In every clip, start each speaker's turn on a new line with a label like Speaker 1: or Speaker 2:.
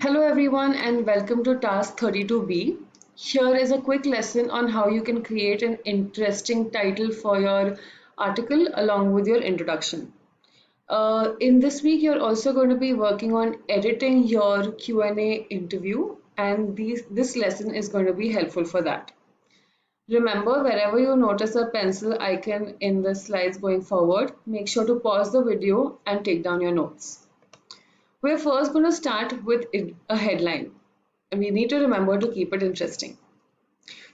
Speaker 1: Hello everyone and welcome to task 32B. Here is a quick lesson on how you can create an interesting title for your article along with your introduction. In this week you're also going to be working on editing your Q&A interview and this lesson is going to be helpful for that. Remember, wherever you notice a pencil icon in the slides going forward, make sure to pause the video and take down your notes. We're first going to start with a headline, and we need to remember to keep it interesting.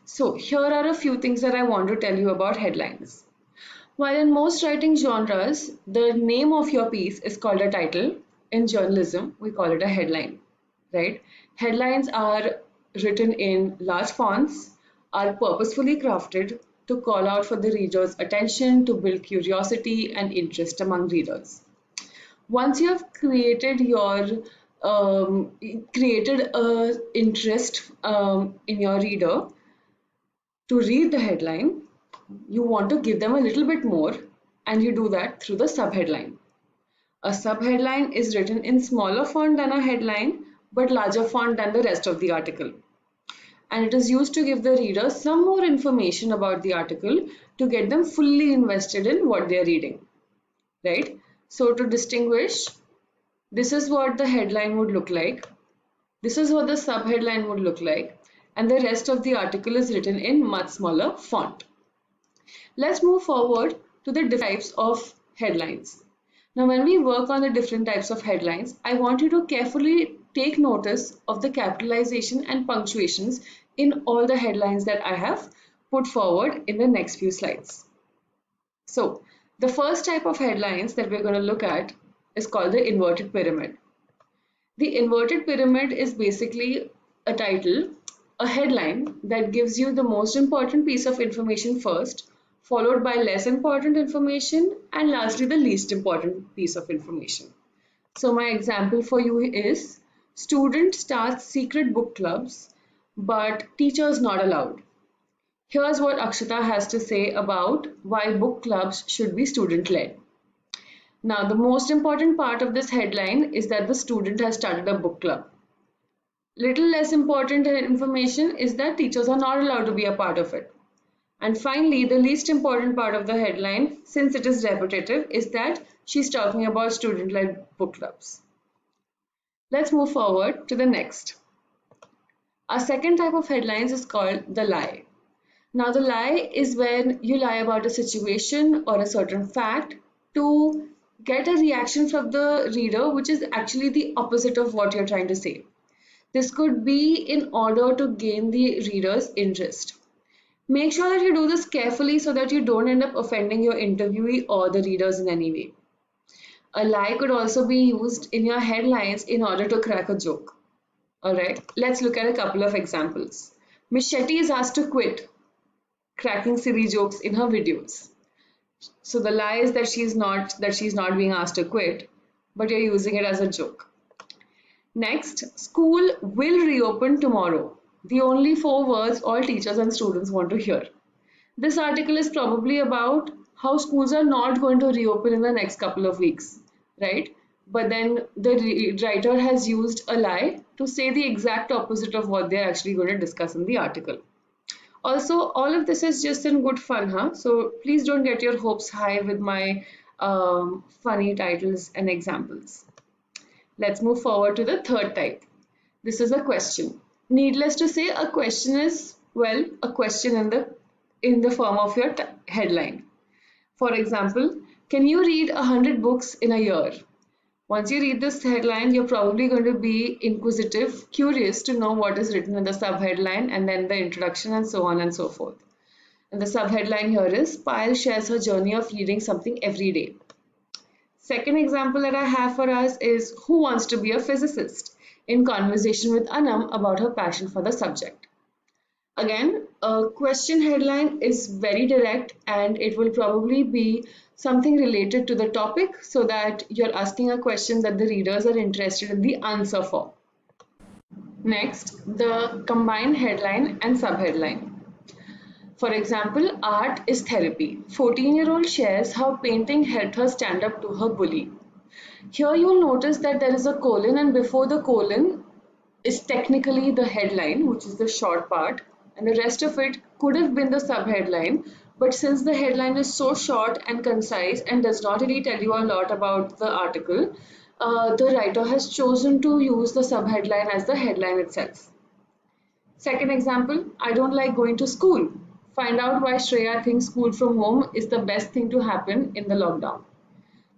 Speaker 1: So, here are a few things that I want to tell you about headlines. While in most writing genres, the name of your piece is called a title, in journalism, we call it a headline, right? Headlines are written in large fonts, are purposefully crafted to call out for the reader's attention, to build curiosity and interest among readers. Once you have created a interest in your reader to read the headline, you want to give them a little bit more, and you do that through the subheadline. A subheadline is written in smaller font than a headline but larger font than the rest of the article, and it is used to give the reader some more information about the article to get them fully invested in what they are reading, right? So to distinguish, this is what the headline would look like, this is what the subheadline would look like, and the rest of the article is written in much smaller font. Let's move forward to the different types of headlines. Now when we work on the different types of headlines, I want you to carefully take notice of the capitalization and punctuations in all the headlines that I have put forward in the next few slides. So, the first type of headlines that we're going to look at is called the inverted pyramid. The inverted pyramid is basically a title, a headline that gives you the most important piece of information first, followed by less important information, and lastly the least important piece of information. So my example for you is, student starts secret book clubs, but teachers not allowed. Here's what Akshita has to say about why book clubs should be student-led. Now, the most important part of this headline is that the student has started a book club. Little less important information is that teachers are not allowed to be a part of it. And finally, the least important part of the headline, since it is repetitive, is that she's talking about student-led book clubs. Let's move forward to the next. Our second type of headlines is called the lie. Now, the lie is when you lie about a situation or a certain fact to get a reaction from the reader, which is actually the opposite of what you're trying to say. This could be in order to gain the reader's interest. Make sure that you do this carefully so that you don't end up offending your interviewee or the readers in any way. A lie could also be used in your headlines in order to crack a joke. Alright, let's look at a couple of examples. Miss Shetty is asked to quit, cracking silly jokes in her videos. So the lie is that she's not being asked to quit, but you're using it as a joke. Next, school will reopen tomorrow. The only 4 words all teachers and students want to hear. This article is probably about how schools are not going to reopen in the next couple of weeks, right? But then the writer has used a lie to say the exact opposite of what they're actually going to discuss in the article. Also, all of this is just in good fun, huh? So please don't get your hopes high with my funny titles and examples. Let's move forward to the third type. This is a question. Needless to say, a question is, well, a question in the form of your headline. For example, can you read 100 books in a year? Once you read this headline, you're probably going to be inquisitive, curious to know what is written in the subheadline and then the introduction and so on and so forth. And the subheadline here is, Payal shares her journey of reading something every day. Second example that I have for us is, who wants to be a physicist? In conversation with Anam about her passion for the subject. Again, a question headline is very direct and it will probably be something related to the topic so that you're asking a question that the readers are interested in the answer for. Next, the combined headline and subheadline. For example, art is therapy. 14-year-old shares how painting helped her stand up to her bully. Here you will notice that there is a colon, and before the colon is technically the headline, which is the short part, and the rest of it could have been the subheadline. But since the headline is so short and concise and does not really tell you a lot about the article, the writer has chosen to use the subheadline as the headline itself. Second example, I don't like going to school. Find out why Shreya thinks school from home is the best thing to happen in the lockdown.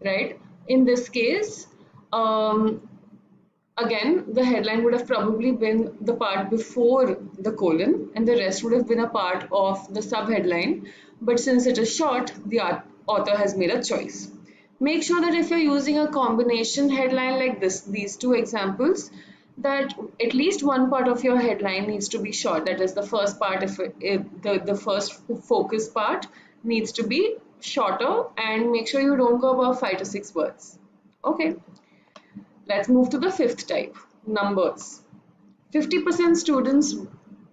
Speaker 1: Right? In this case, again, the headline would have probably been the part before the colon, and the rest would have been a part of the subheadline. But since it is short, the author has made a choice. Make sure that if you're using a combination headline like this, these two examples, that at least one part of your headline needs to be short. That is the first part, the first focus part needs to be shorter, and make sure you don't go above 5 to 6 words. Okay. Let's move to the fifth type, numbers. 50% students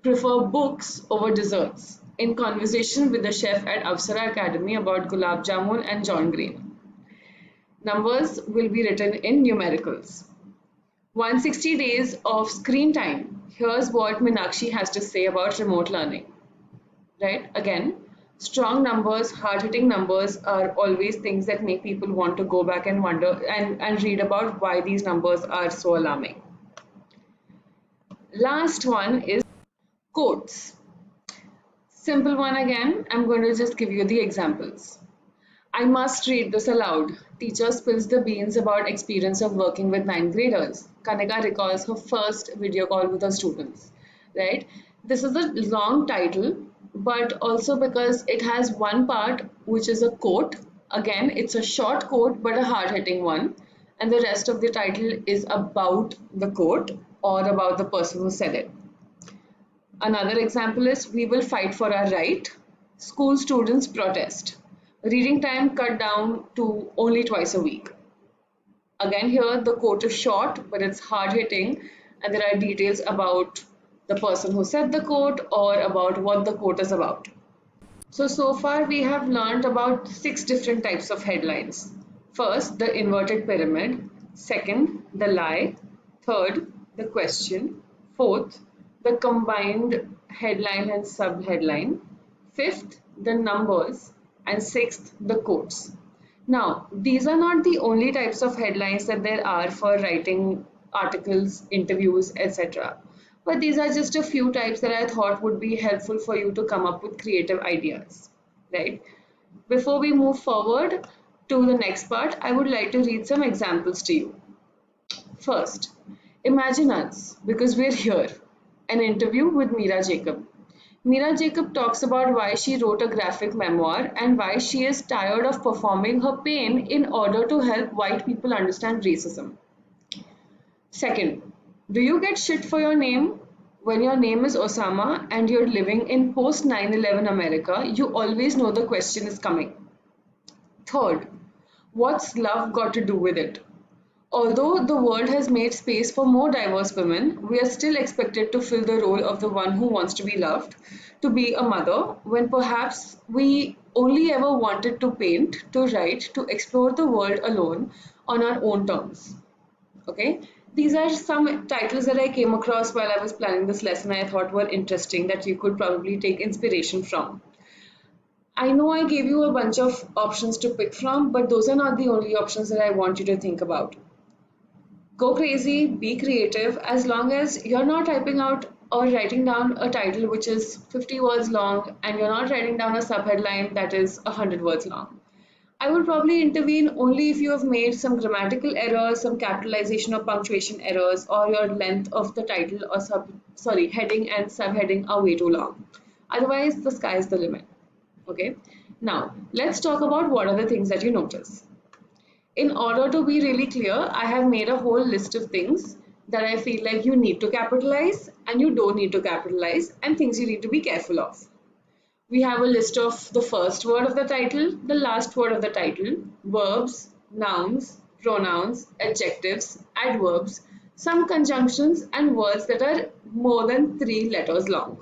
Speaker 1: prefer books over desserts. In conversation with the chef at Avsara Academy about gulab jamun and John Green. Numbers will be written in numericals. 160 days of screen time. Here's what Meenakshi has to say about remote learning. Right? Again, strong numbers, hard-hitting numbers are always things that make people want to go back and wonder and read about why these numbers are so alarming. Last one is quotes. Simple one again. I'm going to just give you the examples. I must read this aloud. Teacher spills the beans about experience of working with 9th graders. Kanika recalls her first video call with her students. Right? This is a long title, but also because it has one part which is a quote. Again, it's a short quote but a hard-hitting one, and the rest of the title is about the quote or about the person who said it. Another example is we will fight for our right. School students protest. Reading time cut down to only twice a week. Again, here the quote is short, but it's hard-hitting, and there are details about the person who said the quote or about what the quote is about. So far we have learned about 6 different types of headlines. First, the inverted pyramid. Second, the lie. Third, the question. Fourth, the combined headline and subheadline. Fifth, the numbers. And sixth, the quotes. Now, these are not the only types of headlines that there are for writing articles, interviews, etc. But these are just a few types that I thought would be helpful for you to come up with creative ideas, right? Before we move forward to the next part, I would like to read some examples to you. First, imagine us, because we're here, an interview with Meera Jacob. Meera Jacob talks about why she wrote a graphic memoir and why she is tired of performing her pain in order to help white people understand racism. Second, do you get shit for your name? When your name is Osama and you're living in post 9/11 America, you always know the question is coming. Third, what's love got to do with it? Although the world has made space for more diverse women, we are still expected to fill the role of the one who wants to be loved, to be a mother, when perhaps we only ever wanted to paint, to write, to explore the world alone on our own terms. Okay, these are some titles that I came across while I was planning this lesson I thought were interesting that you could probably take inspiration from. I know I gave you a bunch of options to pick from, but those are not the only options that I want you to think about. Go crazy, be creative, as long as you're not typing out or writing down a title which is 50 words long and you're not writing down a subheadline that is 100 words long. I would probably intervene only if you have made some grammatical errors, some capitalization or punctuation errors, or your length of the title or heading and subheading are way too long. Otherwise, the sky is the limit. Okay. Now, let's talk about what are the things that you notice. In order to be really clear, I have made a whole list of things that I feel like you need to capitalize and you don't need to capitalize, and things you need to be careful of. We have a list of the first word of the title, the last word of the title, verbs, nouns, pronouns, adjectives, adverbs, some conjunctions, and words that are more than 3 letters long.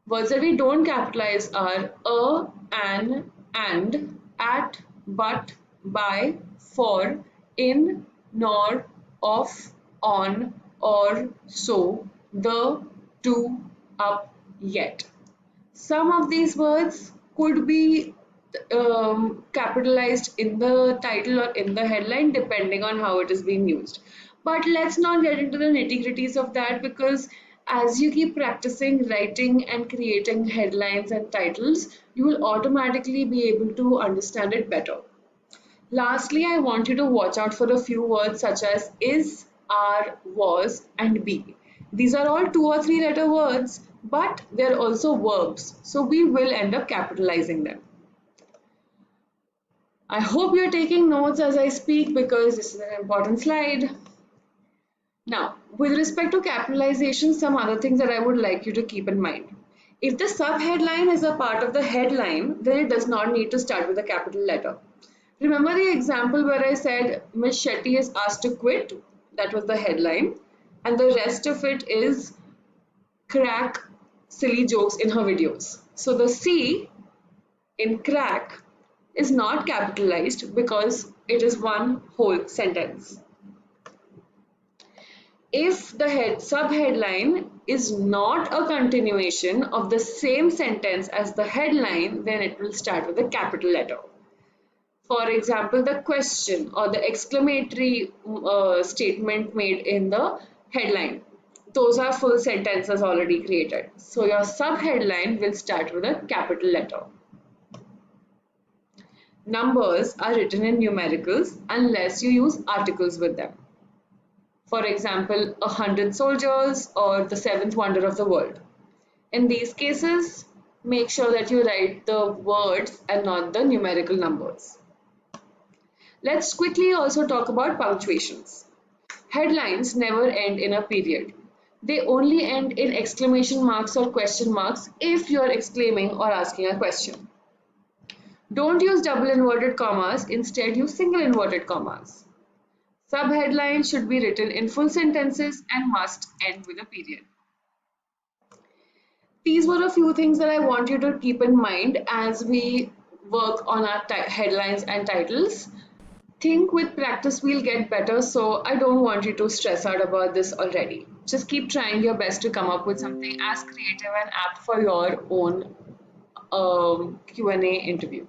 Speaker 1: Words that we don't capitalize are a, an, and, at, but, by, for, in, nor, of, on, or so, the, to, up, yet. Some of these words could be capitalized in the title or in the headline depending on how it is being used. But let's not get into the nitty-gritties of that, because as you keep practicing writing and creating headlines and titles, you will automatically be able to understand it better. Lastly, I want you to watch out for a few words such as is, are, was, and be. These are all 2 or 3 letter words, but they're also verbs, so we will end up capitalizing them. I hope you're taking notes as I speak because this is an important slide. Now, with respect to capitalization, some other things that I would like you to keep in mind. If the subheadline is a part of the headline, then it does not need to start with a capital letter. Remember the example where I said Ms. Shetty is asked to quit? That was the headline. And the rest of it is crack silly jokes in her videos. So the C in crack is not capitalized because it is one whole sentence. If the subheadline is not a continuation of the same sentence as the headline, then it will start with a capital letter. For example, the question or the exclamatory statement made in the headline. Those are full sentences already created. So your subheadline will start with a capital letter. Numbers are written in numericals unless you use articles with them. For example, 100 soldiers or the seventh wonder of the world. In these cases, make sure that you write the words and not the numerical numbers. Let's quickly also talk about punctuations. Headlines never end in a period. They only end in exclamation marks or question marks if you are exclaiming or asking a question. Don't use double inverted commas, instead use single inverted commas. Subheadlines should be written in full sentences and must end with a period. These were a few things that I want you to keep in mind as we work on our headlines and titles. Think with practice we'll get better, so I don't want you to stress out about this already. Just keep trying your best to come up with something as creative and apt for your own Q&A interview.